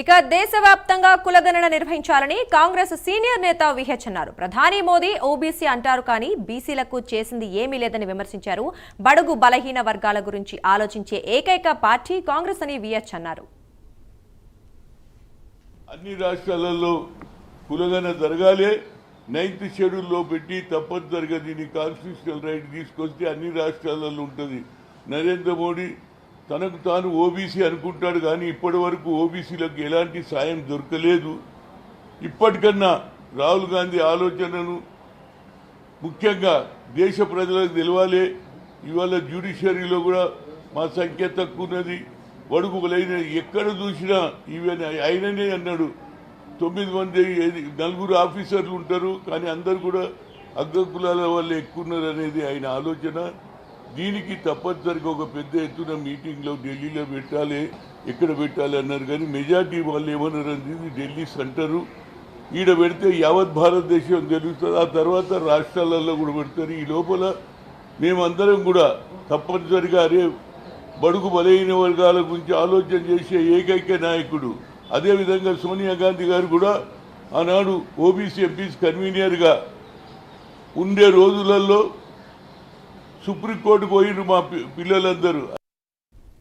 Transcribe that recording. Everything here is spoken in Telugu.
ఇక దేశవ్యాప్తంగా కులగణన నిర్వహించాలని కాంగ్రెస్ సీనియర్ నేత విహెచ్ అన్నారు. ప్రధాని మోదీ ఓబీసీ అంటారు కానీ బీసీలకు చేసింది ఏమీ లేదని విమర్శించారు. బడుగు బలహీన వర్గాల గురించి ఆలోచించే ఏకైక పార్టీ కాంగ్రెస్ అని విహెచ్ అన్నారు. అన్ని రాష్ట్రాలలో కులగణన జరగాలి. 9th షెడ్యూల్లో పెట్టి తప్పనిసరిగా దీన్ని కాన్స్టిట్యూషనల్ రైట్ తీసుకొస్తే అన్ని రాష్ట్రాలలో ఉంటుంది. నరేంద్ర మోడీ తనకు తాను ఓబీసీ అనుకుంటాడు కానీ ఇప్పటి వరకు ఓబీసీలకు ఎలాంటి సాయం దొరకలేదు. ఇప్పటికన్నా రాహుల్ గాంధీ ఆలోచనను ముఖ్యంగా దేశ ప్రజలకు తెలవాలి. ఇవాళ జ్యుడిషియరీలో కూడా మా సంఖ్య తక్కువ ఉన్నది, వడుగు బలైన ఎక్కడ చూసినా ఈవెన్ ఆయననే అన్నాడు 9 మంది 4 ఆఫీసర్లు ఉంటారు కానీ అందరు కూడా అగ్రకులాల వాళ్ళు ఎక్కువ ఉన్నారు అనేది ఆయన ఆలోచన. దీనికి తప్పనిసరిగా ఒక పెద్ద ఎత్తున మీటింగ్లో ఢిల్లీలో పెట్టాలి, ఎక్కడ పెట్టాలి అన్నారు కానీ మెజార్టీ వాళ్ళు ఏమన్నారు అనేది ఢిల్లీ సెంటరు ఈడ పెడితే యావత్ భారతదేశం తెలుస్తుంది. ఆ తర్వాత రాష్ట్రాలలో కూడా పెడతారు. ఈ లోపల మేమందరం కూడా తప్పనిసరిగా అరే బడుగు బలహీన వర్గాల గురించి ఆలోచన చేసే ఏకైక నాయకుడు. అదేవిధంగా సోనియా గాంధీ గారు కూడా ఆనాడు ఓబీసీ ఎంపీస్ కన్వీనర్గా ఉండే రోజులలో సుప్రీంకోర్టుకు పోయిన మా పిల్లలందరూ